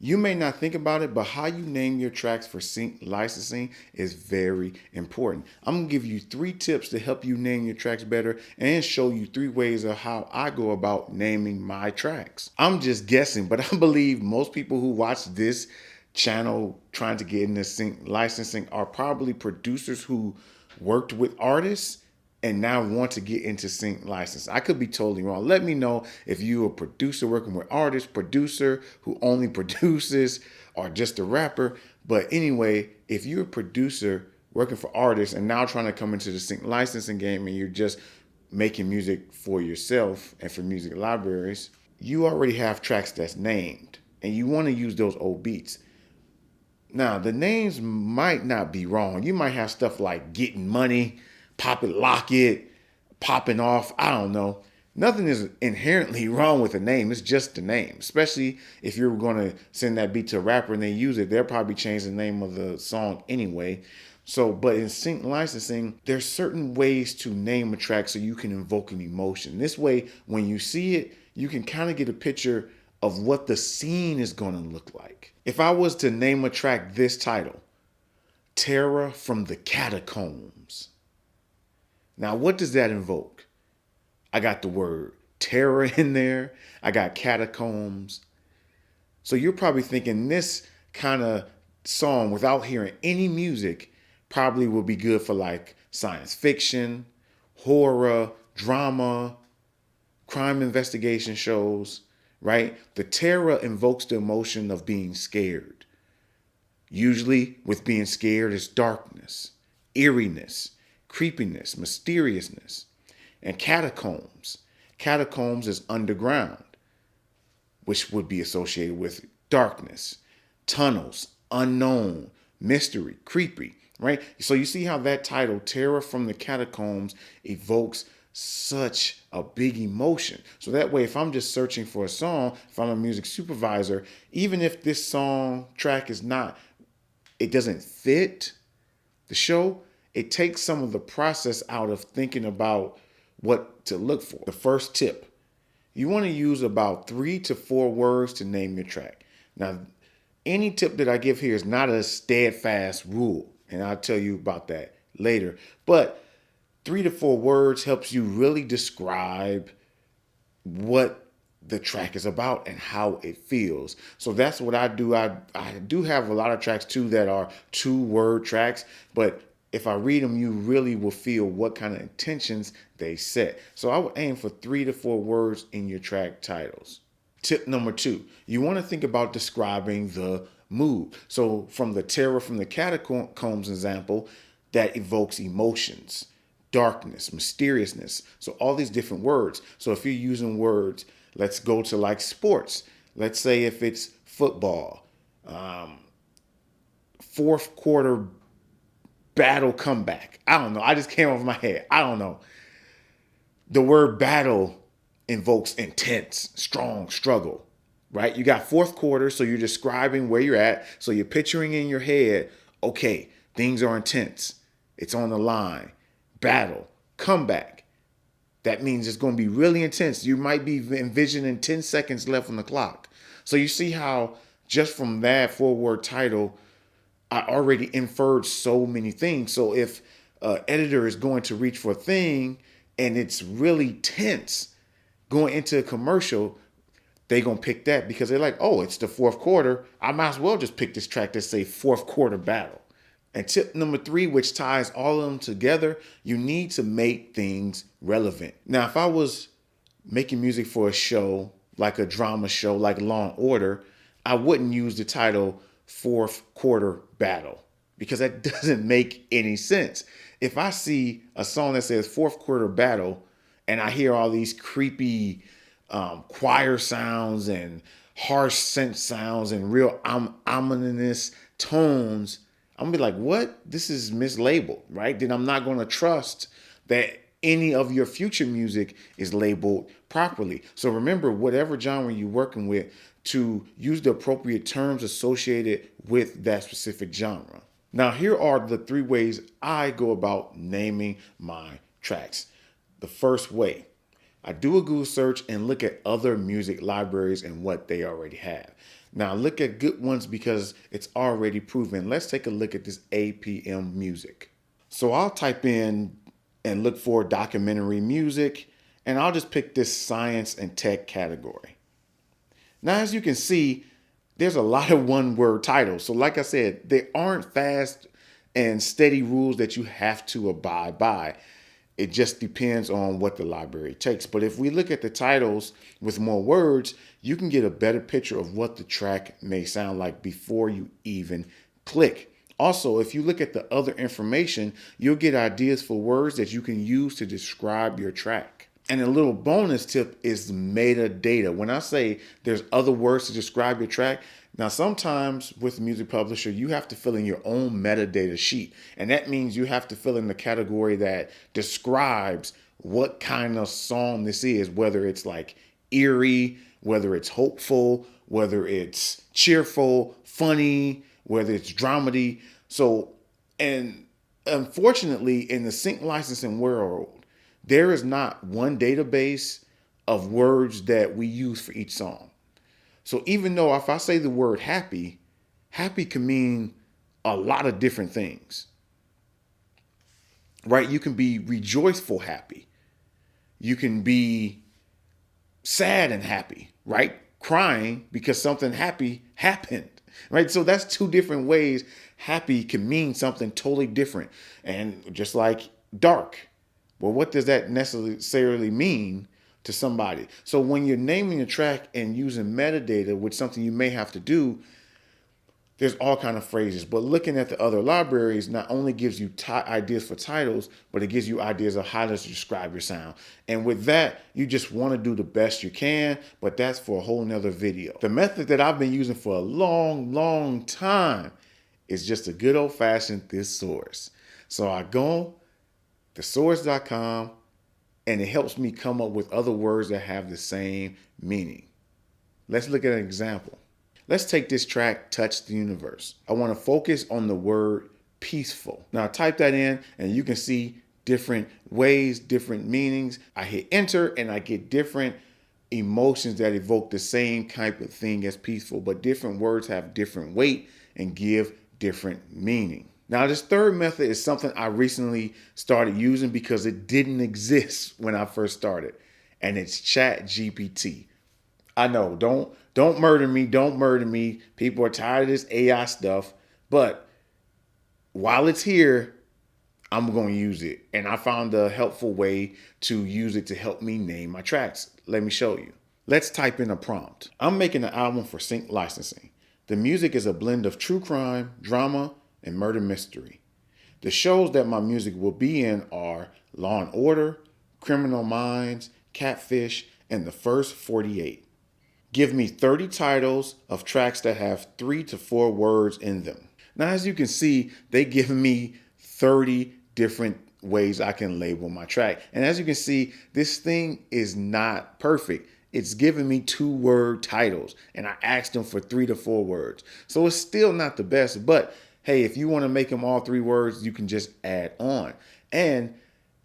You may not think about it, but how you name your tracks for sync licensing is very important. I'm gonna give you 3 tips to help you name your tracks better and show you 3 ways of how I go about naming my tracks. I'm just guessing, but I believe most people who watch this channel trying to get into sync licensing are probably producers who worked with artists and now want to get into sync license. I could be totally wrong. Let me know if you're a producer working with artists, producer who only produces, or just a rapper. But anyway, if you're a producer working for artists and now trying to come into the sync licensing game and you're just making music for yourself and for music libraries, you already have tracks that's named and you want to use those old beats. Now, the names might not be wrong. You might have stuff like Getting Money, Pop It, Lock It, Popping Off. I don't know. Nothing is inherently wrong with a name. It's just the name. Especially if you're going to send that beat to a rapper and they use it, they'll probably change the name of the song anyway. So, but in sync licensing, there's certain ways to name a track so you can invoke an emotion. This way, when you see it, you can kind of get a picture of what the scene is going to look like. If I was to name a track this title, Terror from the Catacombs. Now, what does that invoke? I got the word terror in there. I got catacombs. So you're probably thinking this kind of song without hearing any music probably will be good for like science fiction, horror, drama, crime investigation shows, right? The terror invokes the emotion of being scared. Usually, with being scared, is darkness, eeriness, creepiness, mysteriousness, and catacombs. Catacombs is underground, which would be associated with darkness, tunnels, unknown, mystery, creepy, right? So you see how that title, Terror from the Catacombs, evokes such a big emotion. So that way, if I'm just searching for a song, if I'm a music supervisor, even if this song track is not, it doesn't fit the show, it takes some of the process out of thinking about what to look for. The first tip, you want to use about 3 to 4 words to name your track. Now, any tip that I give here is not a steadfast rule, and I'll tell you about that later. But 3 to 4 words helps you really describe what the track is about and how it feels. So that's what I do. I do have a lot of tracks too that are 2 word tracks, but if I read them, you really will feel what kind of intentions they set. So I would aim for 3 to 4 words in your track titles. Tip number 2, you want to think about describing the mood. So from the Terror from the Catacombs example, that evokes emotions, darkness, mysteriousness. So all these different words. So if you're using words, let's go to like sports. Let's say if it's football, fourth quarter battle comeback. I don't know. I just came off my head. I don't know. The word battle invokes intense, strong struggle, right? You got fourth quarter, so you're describing where you're at. So you're picturing in your head, okay, things are intense. It's on the line. Battle, comeback. That means it's going to be really intense. You might be envisioning 10 seconds left on the clock. So you see how just from that 4 word title, I already inferred so many things. So if an editor is going to reach for a thing and it's really tense going into a commercial, they gonna pick that because they're like, oh, it's the fourth quarter. I might as well just pick this track that say fourth quarter battle. And tip number 3, which ties all of them together, you need to make things relevant. Now, if I was making music for a show, like a drama show, like Law and Order, I wouldn't use the title Fourth Quarter Battle because that doesn't make any sense. If I see a song that says Fourth Quarter Battle and I hear all these creepy choir sounds and harsh synth sounds and real ominous tones, I'm gonna be like, what? This is mislabeled, right? Then I'm not gonna trust that any of your future music is labeled properly. So remember, whatever genre you're working with, to use the appropriate terms associated with that specific genre. Now, here are the 3 ways I go about naming my tracks. The first way, I do a Google search and look at other music libraries and what they already have. Now look at good ones because it's already proven. Let's take a look at this APM music. So I'll type in and look for documentary music, and I'll just pick this science and tech category. Now, as you can see, there's a lot of one word titles. So like I said, there aren't fast and steady rules that you have to abide by. It just depends on what the library takes. But if we look at the titles with more words, you can get a better picture of what the track may sound like before you even click. Also, if you look at the other information, you'll get ideas for words that you can use to describe your track. And a little bonus tip is metadata. When I say there's other words to describe your track, now sometimes with Music Publisher, you have to fill in your own metadata sheet. And that means you have to fill in the category that describes what kind of song this is, whether it's like eerie, whether it's hopeful, whether it's cheerful, funny, whether it's dramedy. So, and unfortunately, in the sync licensing world, there is not one database of words that we use for each song. So even though if I say the word happy, happy can mean a lot of different things, right? You can be rejoiceful happy. You can be sad and happy, right? Crying because something happy happened, right? So that's two different ways happy can mean something totally different. And just like dark, well, what does that necessarily mean to somebody? So when you're naming a track and using metadata, which is something you may have to do, there's all kind of phrases. But looking at the other libraries not only gives you ideas for titles, but it gives you ideas of how to describe your sound. And with that, you just want to do the best you can, but that's for a whole nother video. The method that I've been using for a long time is just a good old-fashioned thesaurus. So I go thesaurus.com, and it helps me come up with other words that have the same meaning. Let's look at an example. Let's take this track, Touch the Universe. I want to focus on the word peaceful. Now type that in and you can see different ways, different meanings. I hit enter and I get different emotions that evoke the same type of thing as peaceful, but different words have different weight and give different meaning. Now, this third method is something I recently started using because it didn't exist when I first started, and it's ChatGPT. I know, don't murder me, don't murder me. People are tired of this AI stuff, but while it's here, I'm going to use it. And I found a helpful way to use it to help me name my tracks. Let me show you. Let's type in a prompt. I'm making an album for sync licensing. The music is a blend of true crime, drama, and murder mystery. The shows that my music will be in are Law and Order, Criminal Minds, Catfish, and The First 48. Give me 30 titles of tracks that have 3 to 4 words in them. Now, as you can see, they give me 30 different ways I can label my track. And as you can see, this thing is not perfect. It's giving me 2-word titles, and I asked them for 3 to 4 words. So it's still not the best, but hey, if you want to make them all 3 words, you can just add on. And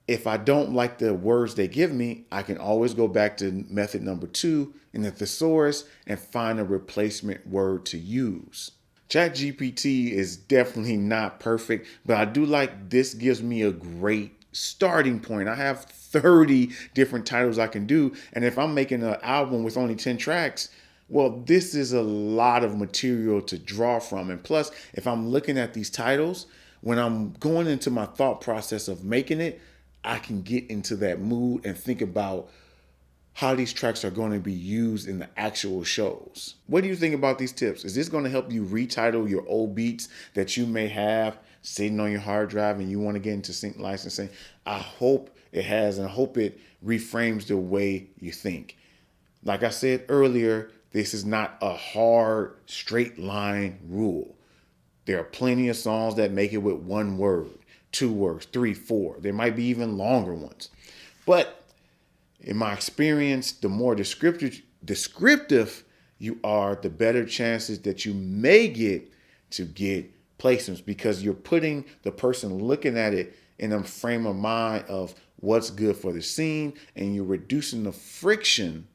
if I don't like the words they give me, I can always go back to method number 2 in the thesaurus and find a replacement word to use. ChatGPT is definitely not perfect, but I do like this gives me a great starting point. I have 30 different titles I can do. And if I'm making an album with only 10 tracks, well, this is a lot of material to draw from. And plus, if I'm looking at these titles, when I'm going into my thought process of making it, I can get into that mood and think about how these tracks are going to be used in the actual shows. What do you think about these tips? Is this going to help you retitle your old beats that you may have sitting on your hard drive and you want to get into sync licensing? I hope it has, and I hope it reframes the way you think. Like I said earlier, this is not a hard, straight line rule. There are plenty of songs that make it with 1 word, 2 words, 3, 4. There might be even longer ones. But in my experience, the more descriptive you are, the better chances that you may get to get placements, because you're putting the person looking at it in a frame of mind of what's good for the scene, and you're reducing the friction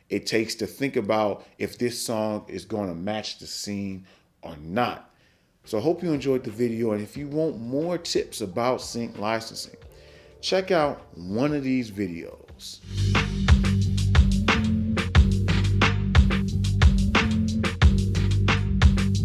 it takes to think about if this song is going to match the scene or not. So I hope you enjoyed the video, and if you want more tips about sync licensing, check out one of these videos.